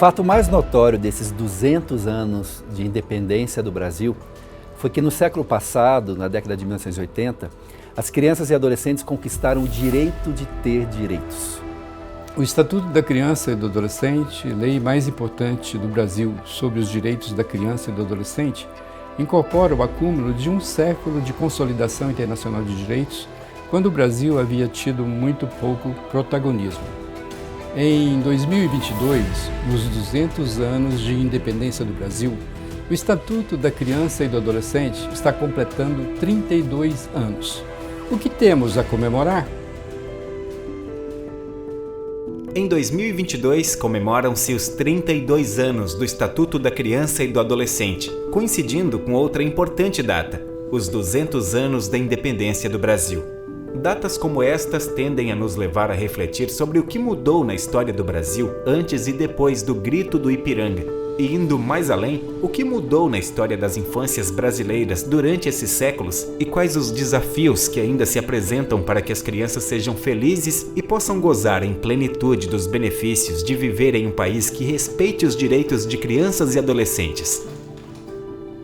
fato mais notório desses 200 anos de independência do Brasil foi que no século passado, na década de 1980, as crianças e adolescentes conquistaram o direito de ter direitos. O Estatuto da Criança e do Adolescente, lei mais importante do Brasil sobre os direitos da criança e do adolescente, incorpora o acúmulo de um século de consolidação internacional de direitos, quando o Brasil havia tido muito pouco protagonismo. Em 2022, nos 200 anos de independência do Brasil, o Estatuto da Criança e do Adolescente está completando 32 anos. O que temos a comemorar? Em 2022, comemoram-se os 32 anos do Estatuto da Criança e do Adolescente, coincidindo com outra importante data, os 200 anos da independência do Brasil. Datas como estas tendem a nos levar a refletir sobre o que mudou na história do Brasil antes e depois do Grito do Ipiranga. E indo mais além, o que mudou na história das infâncias brasileiras durante esses séculos e quais os desafios que ainda se apresentam para que as crianças sejam felizes e possam gozar em plenitude dos benefícios de viver em um país que respeite os direitos de crianças e adolescentes.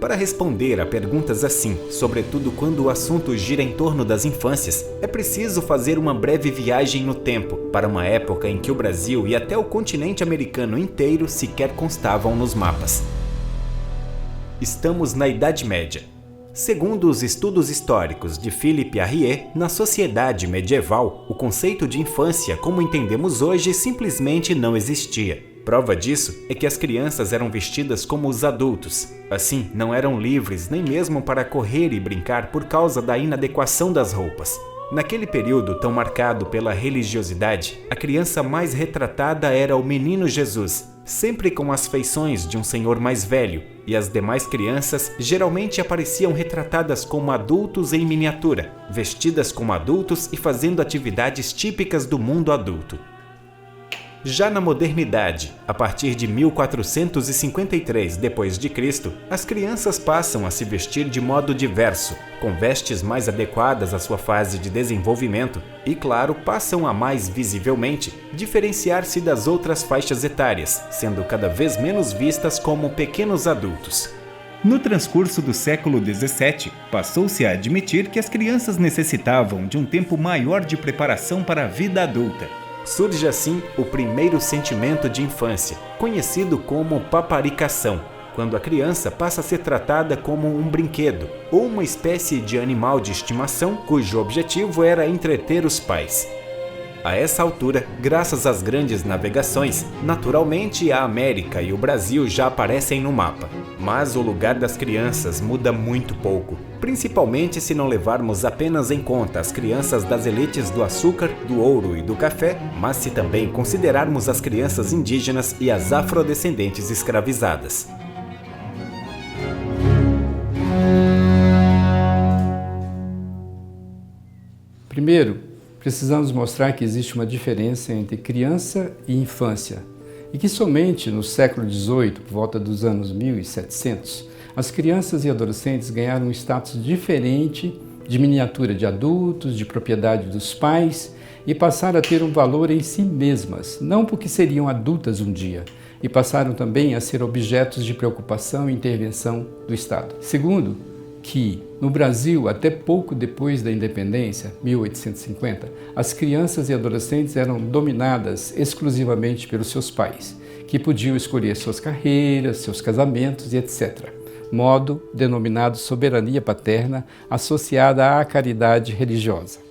Para responder a perguntas assim, sobretudo quando o assunto gira em torno das infâncias, é preciso fazer uma breve viagem no tempo, para uma época em que o Brasil e até o continente americano inteiro sequer constavam nos mapas. Estamos na Idade Média. Segundo os estudos históricos de Philippe Arrier, na sociedade medieval, o conceito de infância, como entendemos hoje, simplesmente não existia. Prova disso é que as crianças eram vestidas como os adultos. Assim, não eram livres nem mesmo para correr e brincar por causa da inadequação das roupas. Naquele período tão marcado pela religiosidade, a criança mais retratada era o menino Jesus, sempre com as feições de um senhor mais velho, e as demais crianças geralmente apareciam retratadas como adultos em miniatura, vestidas como adultos e fazendo atividades típicas do mundo adulto. Já na modernidade, a partir de 1453 d.C., as crianças passam a se vestir de modo diverso, com vestes mais adequadas à sua fase de desenvolvimento e, claro, passam a mais visivelmente diferenciar-se das outras faixas etárias, sendo cada vez menos vistas como pequenos adultos. No transcurso do século XVII, passou-se a admitir que as crianças necessitavam de um tempo maior de preparação para a vida adulta. Surge assim o primeiro sentimento de infância, conhecido como paparicação, quando a criança passa a ser tratada como um brinquedo ou uma espécie de animal de estimação cujo objetivo era entreter os pais. A essa altura, graças às grandes navegações, naturalmente a América e o Brasil já aparecem no mapa. Mas o lugar das crianças muda muito pouco, principalmente se não levarmos apenas em conta as crianças das elites do açúcar, do ouro e do café, mas se também considerarmos as crianças indígenas e as afrodescendentes escravizadas. Primeiro, precisamos mostrar que existe uma diferença entre criança e infância e que somente no século XVIII, por volta dos anos 1700, as crianças e adolescentes ganharam um status diferente de miniatura de adultos, de propriedade dos pais e passaram a ter um valor em si mesmas, não porque seriam adultas um dia, e passaram também a ser objetos de preocupação e intervenção do Estado. Segundo, que no Brasil, até pouco depois da independência, 1850, as crianças e adolescentes eram dominadas exclusivamente pelos seus pais, que podiam escolher suas carreiras, seus casamentos e etc. Modo denominado soberania paterna, associada à caridade religiosa.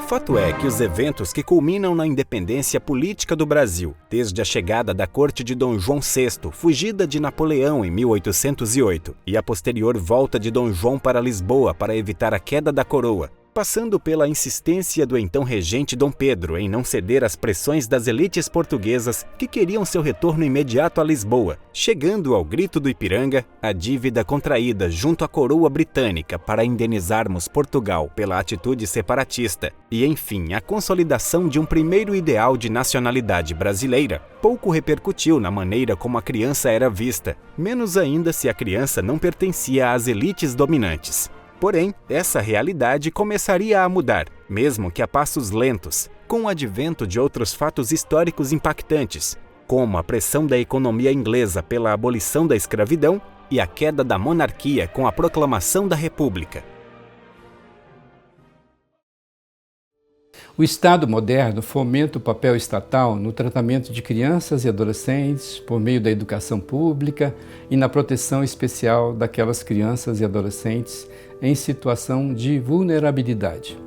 Fato é que os eventos que culminam na independência política do Brasil, desde a chegada da corte de Dom João VI, fugida de Napoleão em 1808, e a posterior volta de Dom João para Lisboa para evitar a queda da coroa, passando pela insistência do então regente Dom Pedro em não ceder às pressões das elites portuguesas que queriam seu retorno imediato a Lisboa, chegando ao Grito do Ipiranga, a dívida contraída junto à coroa britânica para indenizarmos Portugal pela atitude separatista e, enfim, a consolidação de um primeiro ideal de nacionalidade brasileira, pouco repercutiu na maneira como a criança era vista, menos ainda se a criança não pertencia às elites dominantes. Porém, essa realidade começaria a mudar, mesmo que a passos lentos, com o advento de outros fatos históricos impactantes, como a pressão da economia inglesa pela abolição da escravidão e a queda da monarquia com a proclamação da República. O Estado moderno fomenta o papel estatal no tratamento de crianças e adolescentes por meio da educação pública e na proteção especial daquelas crianças e adolescentes em situação de vulnerabilidade.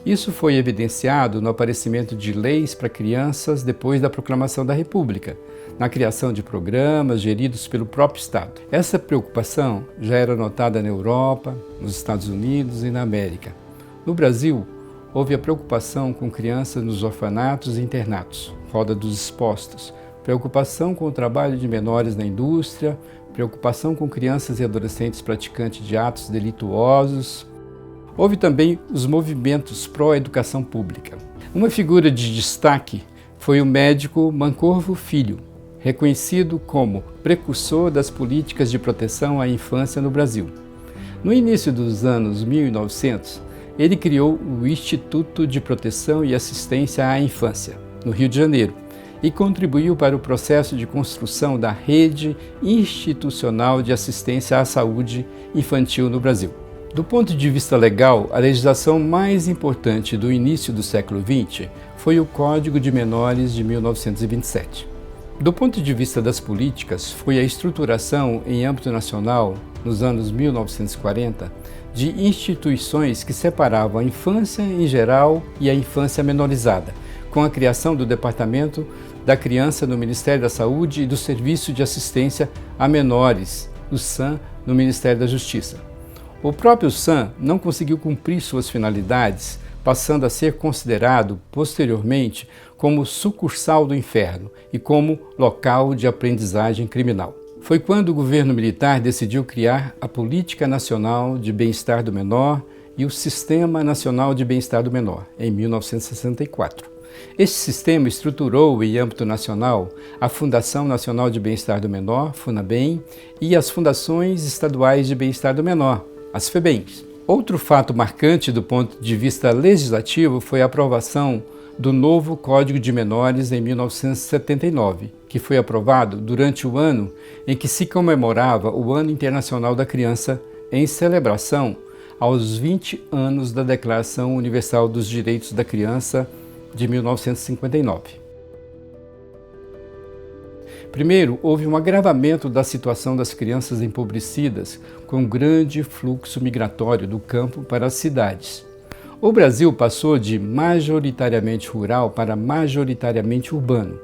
Isso foi evidenciado no aparecimento de leis para crianças depois da proclamação da República, na criação de programas geridos pelo próprio Estado. Essa preocupação já era notada na Europa, nos Estados Unidos e na América. No Brasil, houve a preocupação com crianças nos orfanatos e internatos, Roda dos Expostos, preocupação com o trabalho de menores na indústria, preocupação com crianças e adolescentes praticantes de atos delituosos. Houve também os movimentos pró-educação pública. Uma figura de destaque foi o médico Mancorvo Filho, reconhecido como precursor das políticas de proteção à infância no Brasil. No início dos anos 1900, ele criou o Instituto de Proteção e Assistência à Infância, no Rio de Janeiro, e contribuiu para o processo de construção da rede institucional de assistência à saúde infantil no Brasil. Do ponto de vista legal, a legislação mais importante do início do século XX foi o Código de Menores de 1927. Do ponto de vista das políticas, foi a estruturação em âmbito nacional, nos anos 1940, de instituições que separavam a infância em geral e a infância menorizada, com a criação do Departamento da Criança no Ministério da Saúde e do Serviço de Assistência a Menores, o SAM, no Ministério da Justiça. O próprio SAM não conseguiu cumprir suas finalidades, passando a ser considerado, posteriormente, como sucursal do inferno e como local de aprendizagem criminal. Foi quando o governo militar decidiu criar a Política Nacional de Bem-Estar do Menor e o Sistema Nacional de Bem-Estar do Menor, em 1964. Este sistema estruturou, em âmbito nacional, a Fundação Nacional de Bem-Estar do Menor, FUNABEM, e as Fundações Estaduais de Bem-Estar do Menor, as FEBEMs. Outro fato marcante do ponto de vista legislativo foi a aprovação do novo Código de Menores em 1979, que foi aprovado durante o ano em que se comemorava o Ano Internacional da Criança, em celebração aos 20 anos da Declaração Universal dos Direitos da Criança de 1959. Primeiro, houve um agravamento da situação das crianças empobrecidas com um grande fluxo migratório do campo para as cidades. O Brasil passou de majoritariamente rural para majoritariamente urbano.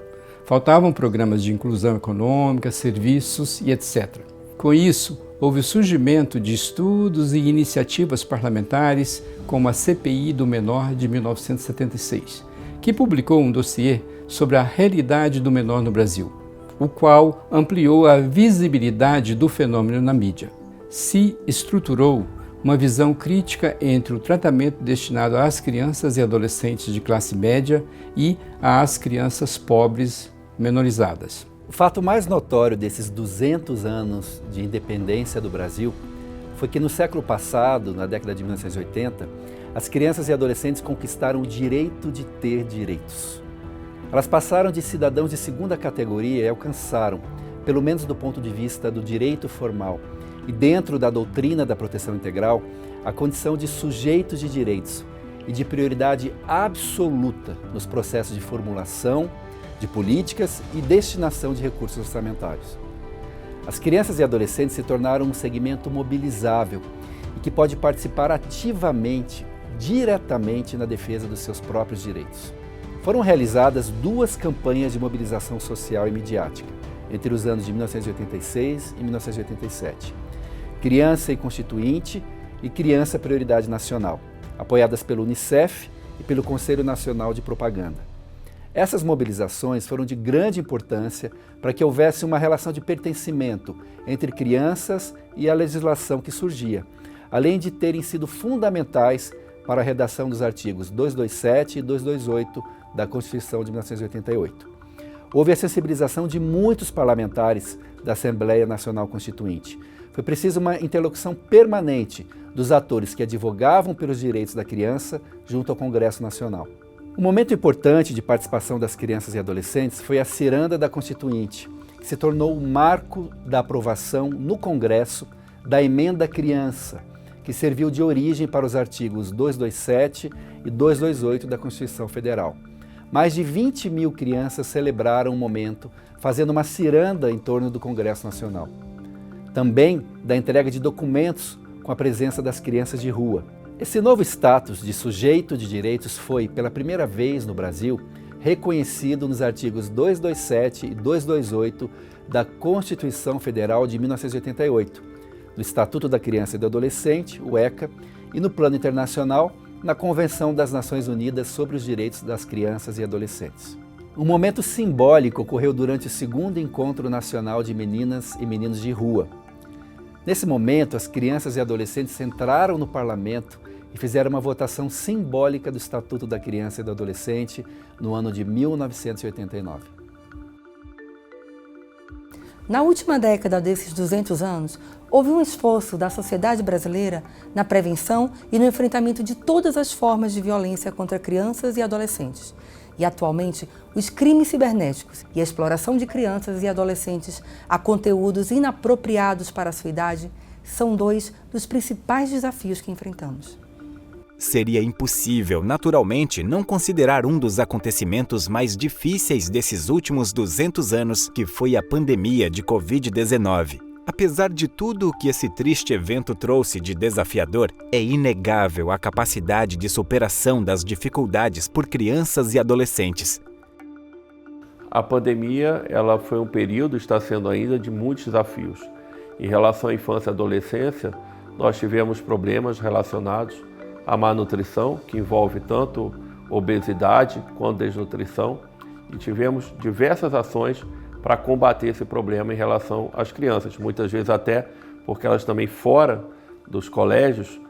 Faltavam programas de inclusão econômica, serviços e etc. Com isso, houve o surgimento de estudos e iniciativas parlamentares, como a CPI do Menor de 1976, que publicou um dossiê sobre a realidade do menor no Brasil, o qual ampliou a visibilidade do fenômeno na mídia. Se estruturou uma visão crítica entre o tratamento destinado às crianças e adolescentes de classe média e às crianças pobres menorizadas. O fato mais notório desses 200 anos de independência do Brasil foi que no século passado, na década de 1980, as crianças e adolescentes conquistaram o direito de ter direitos. Elas passaram de cidadãos de segunda categoria e alcançaram, pelo menos do ponto de vista do direito formal e dentro da doutrina da proteção integral, a condição de sujeitos de direitos e de prioridade absoluta nos processos de formulação de políticas e destinação de recursos orçamentários. As crianças e adolescentes se tornaram um segmento mobilizável e que pode participar ativamente, diretamente na defesa dos seus próprios direitos. Foram realizadas 2 campanhas de mobilização social e midiática, entre os anos de 1986 e 1987. Criança e Constituinte e Criança Prioridade Nacional, apoiadas pelo Unicef e pelo Conselho Nacional de Propaganda. Essas mobilizações foram de grande importância para que houvesse uma relação de pertencimento entre crianças e a legislação que surgia, além de terem sido fundamentais para a redação dos artigos 227 e 228 da Constituição de 1988. Houve a sensibilização de muitos parlamentares da Assembleia Nacional Constituinte. Foi preciso uma interlocução permanente dos atores que advogavam pelos direitos da criança junto ao Congresso Nacional. Um momento importante de participação das crianças e adolescentes foi a ciranda da Constituinte, que se tornou o marco da aprovação no Congresso da Emenda Criança, que serviu de origem para os artigos 227 e 228 da Constituição Federal. Mais de 20 mil crianças celebraram o momento, fazendo uma ciranda em torno do Congresso Nacional. Também da entrega de documentos com a presença das crianças de rua. Esse novo status de sujeito de direitos foi, pela primeira vez no Brasil, reconhecido nos artigos 227 e 228 da Constituição Federal de 1988, no Estatuto da Criança e do Adolescente, o ECA, e no Plano Internacional, na Convenção das Nações Unidas sobre os Direitos das Crianças e Adolescentes. Um momento simbólico ocorreu durante o segundo Encontro Nacional de Meninas e Meninos de Rua. Nesse momento, as crianças e adolescentes entraram no parlamento e fizeram uma votação simbólica do Estatuto da Criança e do Adolescente no ano de 1989. Na última década desses 200 anos, houve um esforço da sociedade brasileira na prevenção e no enfrentamento de todas as formas de violência contra crianças e adolescentes. E atualmente, os crimes cibernéticos e a exploração de crianças e adolescentes a conteúdos inapropriados para a sua idade são dois dos principais desafios que enfrentamos. Seria impossível, naturalmente, não considerar um dos acontecimentos mais difíceis desses últimos 200 anos, que foi a pandemia de Covid-19. Apesar de tudo o que esse triste evento trouxe de desafiador, é inegável a capacidade de superação das dificuldades por crianças e adolescentes. A pandemia, ela foi um período, está sendo ainda, de muitos desafios. Em relação à infância e adolescência, nós tivemos problemas relacionados à má nutrição, que envolve tanto obesidade quanto desnutrição, e tivemos diversas ações para combater esse problema em relação às crianças, muitas vezes até porque elas também fora dos colégios,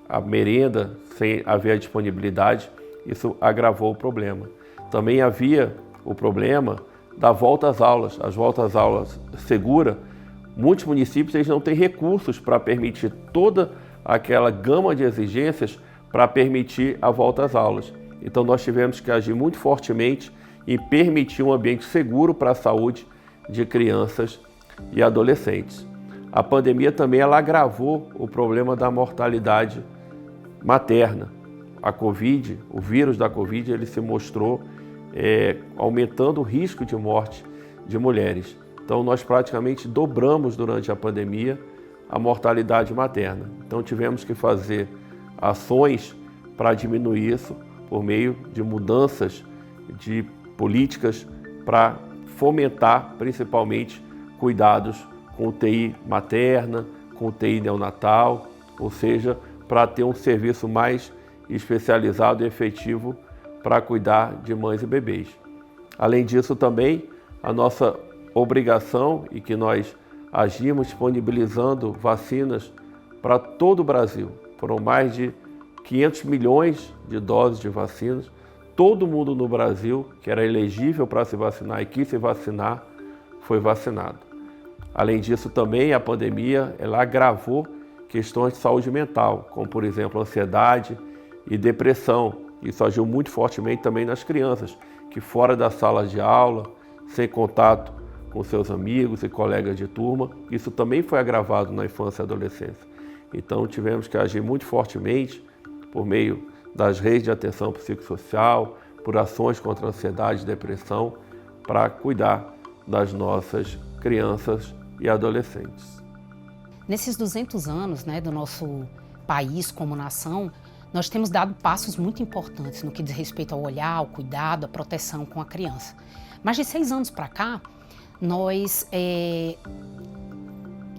a merenda sem haver disponibilidade, isso agravou o problema. Também havia o problema da volta às aulas, as voltas às aulas segura. Muitos municípios eles não têm recursos para permitir toda aquela gama de exigências para permitir a volta às aulas. Então nós tivemos que agir muito fortemente e permitir um ambiente seguro para a saúde de crianças e adolescentes. A pandemia também ela agravou o problema da mortalidade materna. A Covid, o vírus da Covid, ele se mostrou aumentando o risco de morte de mulheres. Então nós praticamente dobramos durante a pandemia a mortalidade materna. Então tivemos que fazer ações para diminuir isso por meio de mudanças de políticas para fomentar principalmente cuidados com UTI materna, com UTI neonatal, ou seja, para ter um serviço mais especializado e efetivo para cuidar de mães e bebês. Além disso também, a nossa obrigação e que nós agimos disponibilizando vacinas para todo o Brasil. Foram mais de 500 milhões de doses de vacinas. Todo mundo no Brasil que era elegível para se vacinar e quis se vacinar, foi vacinado. Além disso também a pandemia ela agravou questões de saúde mental, como por exemplo ansiedade e depressão. Isso agiu muito fortemente também nas crianças, que fora da sala de aula, sem contato com seus amigos e colegas de turma, isso também foi agravado na infância e adolescência. Então tivemos que agir muito fortemente por meio das redes de atenção psicossocial, por ações contra a ansiedade e depressão, para cuidar das nossas crianças e adolescentes. Nesses 200 anos do nosso país como nação, nós temos dado passos muito importantes no que diz respeito ao olhar, ao cuidado, à proteção com a criança. Mas de 6 anos para cá, nós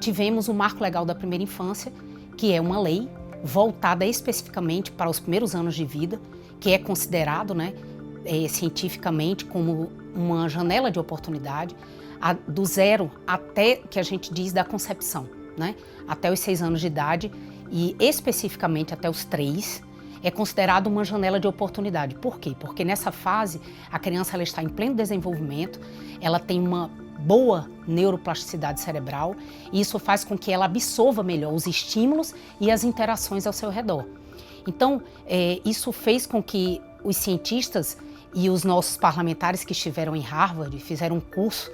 tivemos o Marco Legal da Primeira Infância, que é uma lei voltada especificamente para os primeiros anos de vida, que é considerado cientificamente como uma janela de oportunidade, do 0 até, que a gente diz, da concepção, até os 6 anos de idade e especificamente até os 3, é considerado uma janela de oportunidade. Por quê? Porque nessa fase a criança ela está em pleno desenvolvimento, ela tem uma boa neuroplasticidade cerebral e isso faz com que ela absorva melhor os estímulos e as interações ao seu redor. Então, isso fez com que os cientistas e os nossos parlamentares que estiveram em Harvard, fizeram um curso,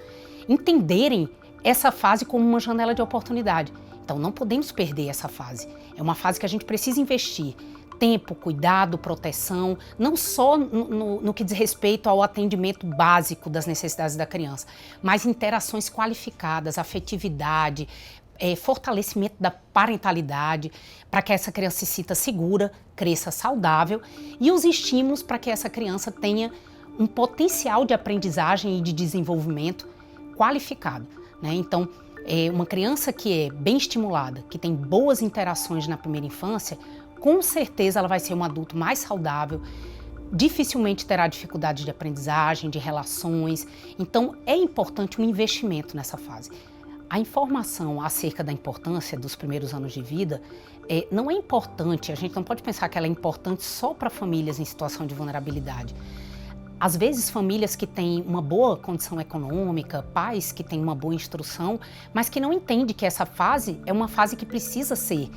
entenderem essa fase como uma janela de oportunidade. Então não podemos perder essa fase. É uma fase que a gente precisa investir tempo, cuidado, proteção, não só no que diz respeito ao atendimento básico das necessidades da criança, mas interações qualificadas, afetividade, fortalecimento da parentalidade, para que essa criança se sinta segura, cresça saudável, e os estímulos para que essa criança tenha um potencial de aprendizagem e de desenvolvimento qualificado, né? Então, uma criança que é bem estimulada, que tem boas interações na primeira infância, com certeza ela vai ser um adulto mais saudável, dificilmente terá dificuldade de aprendizagem, de relações. Então, é importante um investimento nessa fase. A informação acerca da importância dos primeiros anos de vida não é importante, a gente não pode pensar que ela é importante só para famílias em situação de vulnerabilidade. Às vezes, famílias que têm uma boa condição econômica, pais que têm uma boa instrução, mas que não entendem que essa fase é uma fase que precisa ser...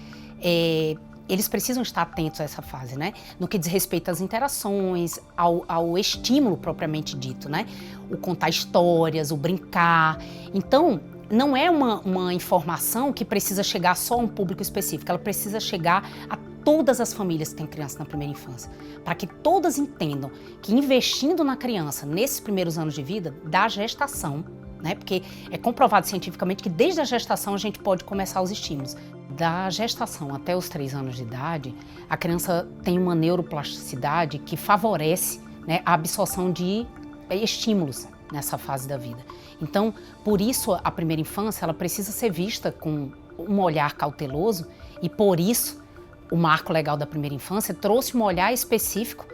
eles precisam estar atentos a essa fase, né? No que diz respeito às interações, ao estímulo propriamente dito, né? O contar histórias, o brincar. Então, não é uma informação que precisa chegar só a um público específico, ela precisa chegar a todas as famílias que têm criança na primeira infância, para que todas entendam que investindo na criança nesses primeiros anos de vida, da gestação, né? Porque é comprovado cientificamente que desde a gestação a gente pode começar os estímulos. Da gestação até os 3 anos de idade, a criança tem uma neuroplasticidade que favorece, né, a absorção de estímulos nessa fase da vida. Então, por isso, a primeira infância ela precisa ser vista com um olhar cauteloso e, por isso, o Marco Legal da Primeira Infância trouxe um olhar específico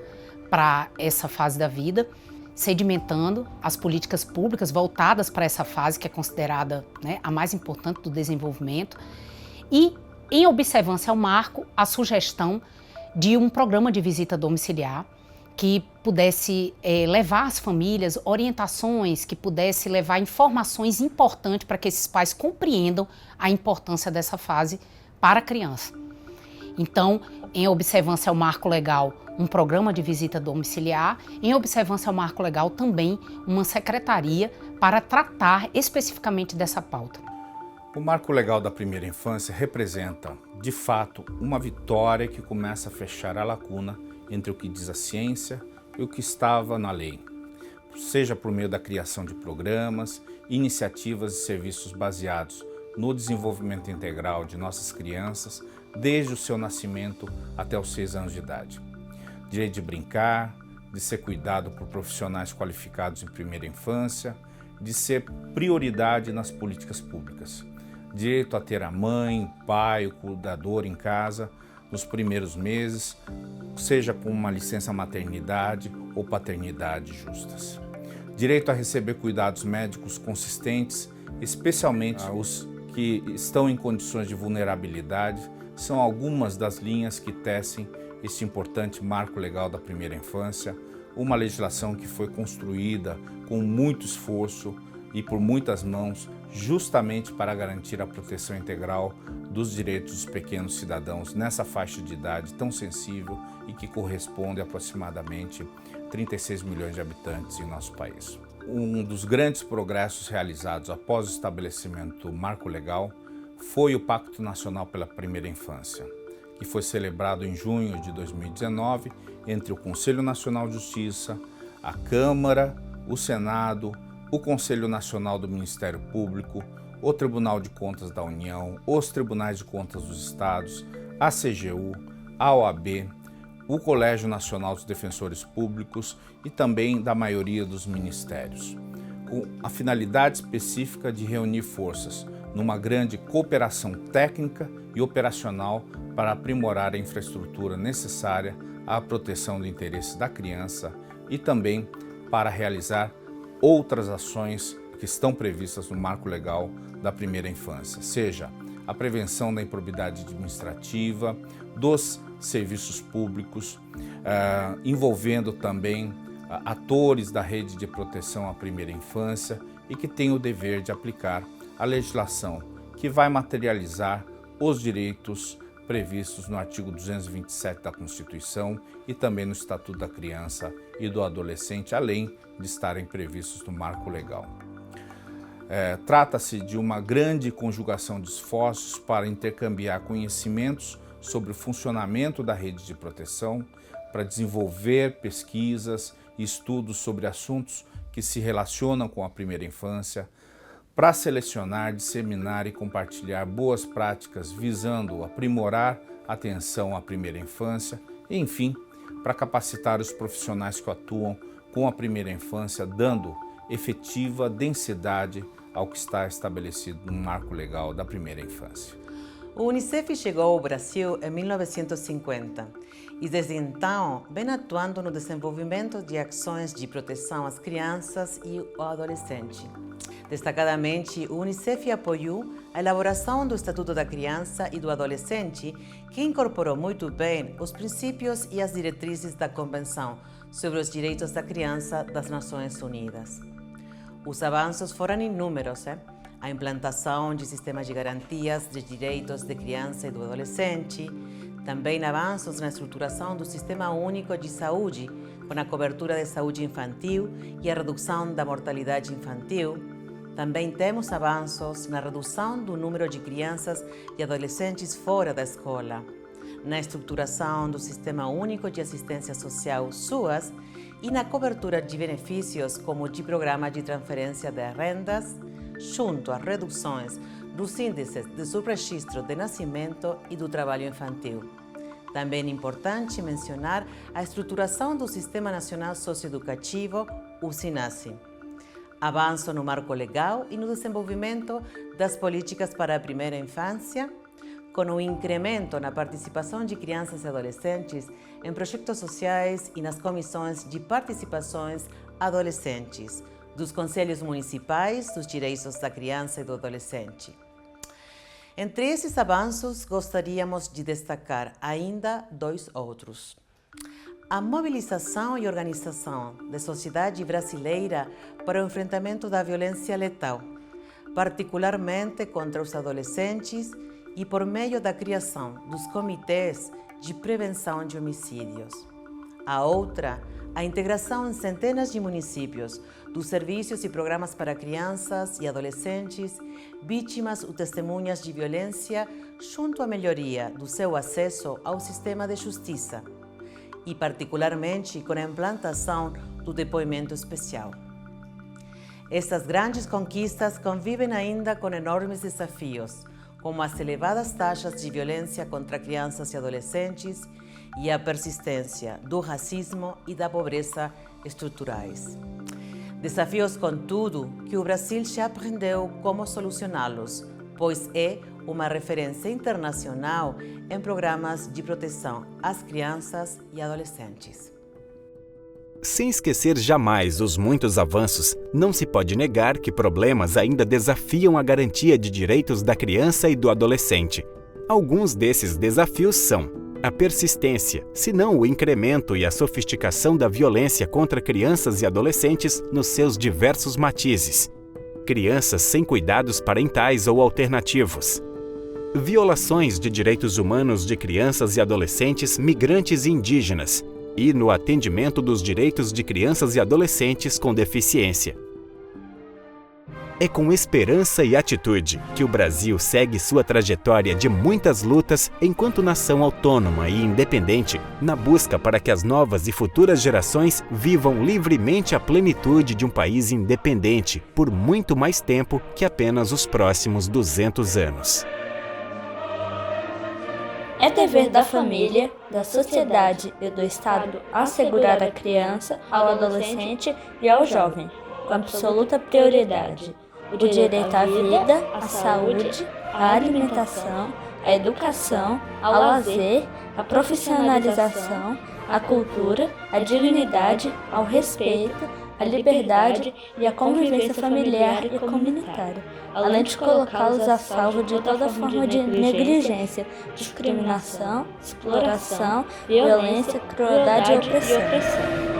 para essa fase da vida, sedimentando as políticas públicas voltadas para essa fase que é considerada, né, a mais importante do desenvolvimento. E, em observância ao marco, a sugestão de um programa de visita domiciliar que pudesse levar às famílias orientações, que pudesse levar informações importantes para que esses pais compreendam a importância dessa fase para a criança. Então, em observância ao marco legal, um programa de visita domiciliar, em observância ao marco legal também uma secretaria para tratar especificamente dessa pauta. O Marco Legal da Primeira Infância representa, de fato, uma vitória que começa a fechar a lacuna entre o que diz a ciência e o que estava na lei, seja por meio da criação de programas, iniciativas e serviços baseados no desenvolvimento integral de nossas crianças desde o seu nascimento até os 6 anos de idade. Direito de brincar, de ser cuidado por profissionais qualificados em primeira infância, de ser prioridade nas políticas públicas. Direito a ter a mãe, o pai, o cuidador em casa nos primeiros meses, seja com uma licença maternidade ou paternidade justas. Direito a receber cuidados médicos consistentes, especialmente os que estão em condições de vulnerabilidade, são algumas das linhas que tecem este importante Marco Legal da Primeira Infância, uma legislação que foi construída com muito esforço e por muitas mãos, justamente para garantir a proteção integral dos direitos dos pequenos cidadãos nessa faixa de idade tão sensível e que corresponde a aproximadamente 36 milhões de habitantes em nosso país. Um dos grandes progressos realizados após o estabelecimento do Marco Legal foi o Pacto Nacional pela Primeira Infância, que foi celebrado em junho de 2019 entre o Conselho Nacional de Justiça, a Câmara, o Senado, o Conselho Nacional do Ministério Público, o Tribunal de Contas da União, os Tribunais de Contas dos Estados, a CGU, a OAB, o Colégio Nacional dos Defensores Públicos e também da maioria dos ministérios, com a finalidade específica de reunir forças numa grande cooperação técnica e operacional para aprimorar a infraestrutura necessária à proteção do interesse da criança e também para realizar outras ações que estão previstas no Marco Legal da Primeira Infância, seja a prevenção da improbidade administrativa, dos serviços públicos, envolvendo também atores da rede de proteção à primeira infância e que têm o dever de aplicar a legislação que vai materializar os direitos previstos no artigo 227 da Constituição e também no Estatuto da Criança e do Adolescente, além de estarem previstos no marco legal. Trata-se de uma grande conjugação de esforços para intercambiar conhecimentos sobre o funcionamento da rede de proteção, para desenvolver pesquisas e estudos sobre assuntos que se relacionam com a primeira infância, para selecionar, disseminar e compartilhar boas práticas visando aprimorar a atenção à primeira infância e, enfim, para capacitar os profissionais que atuam com a primeira infância, dando efetiva densidade ao que está estabelecido no marco legal da primeira infância. O Unicef chegou ao Brasil em 1950 e desde então vem atuando no desenvolvimento de ações de proteção às crianças e ao adolescente. Destacadamente, o Unicef apoiou a elaboração do Estatuto da Criança e do Adolescente, que incorporou muito bem os princípios e as diretrizes da Convenção sobre os Direitos da Criança das Nações Unidas. Os avanços foram inúmeros, a implantação de sistemas de garantias de direitos de criança e do adolescente, também avanços na estruturação do Sistema Único de Saúde, com a cobertura de saúde infantil e a redução da mortalidade infantil. Também temos avanços na redução do número de crianças e adolescentes fora da escola, na estruturação do Sistema Único de Assistência Social, SUAS, e na cobertura de benefícios como de programa de transferência de rendas, junto às reduções dos índices de subregistro de nascimento e do trabalho infantil. Também é importante mencionar a estruturação do Sistema Nacional Socioeducativo, o SINASE. Avanço no marco legal e no desenvolvimento das políticas para a primeira infância, com o incremento na participação de crianças e adolescentes em projetos sociais e nas comissões de participações adolescentes, dos conselhos municipais dos direitos da criança e do adolescente. Entre esses avanços, gostaríamos de destacar ainda dois outros. A mobilização e organização da sociedade brasileira para o enfrentamento da violência letal, particularmente contra os adolescentes, e por meio da criação dos comitês de prevenção de homicídios. A outra, a integração em centenas de municípios dos serviços e programas para crianças e adolescentes, vítimas ou testemunhas de violência, junto à melhoria do seu acesso ao sistema de justiça, e particularmente com a implantação do depoimento especial. Estas grandes conquistas convivem ainda com enormes desafios, como as elevadas taxas de violência contra crianças e adolescentes e a persistência do racismo e da pobreza estruturais. Desafios, contudo, que o Brasil já aprendeu como solucioná-los, pois é uma referência internacional em programas de proteção às crianças e adolescentes. Sem esquecer jamais os muitos avanços, não se pode negar que problemas ainda desafiam a garantia de direitos da criança e do adolescente. Alguns desses desafios são a persistência, se não o incremento e a sofisticação da violência contra crianças e adolescentes nos seus diversos matizes. Crianças sem cuidados parentais ou alternativos. Violações de direitos humanos de crianças e adolescentes migrantes e indígenas. E no atendimento dos direitos de crianças e adolescentes com deficiência. É com esperança e atitude que o Brasil segue sua trajetória de muitas lutas enquanto nação autônoma e independente, na busca para que as novas e futuras gerações vivam livremente a plenitude de um país independente por muito mais tempo que apenas os próximos 200 anos. É dever da família, da sociedade e do Estado assegurar à criança, ao adolescente e ao jovem, com absoluta prioridade, o direito à vida, à saúde, à alimentação, à educação, ao lazer, à profissionalização, à cultura, à dignidade, ao respeito, à liberdade e à convivência familiar e comunitária, além de colocá-los a salvo de toda forma de negligência, discriminação, exploração, violência, crueldade e opressão.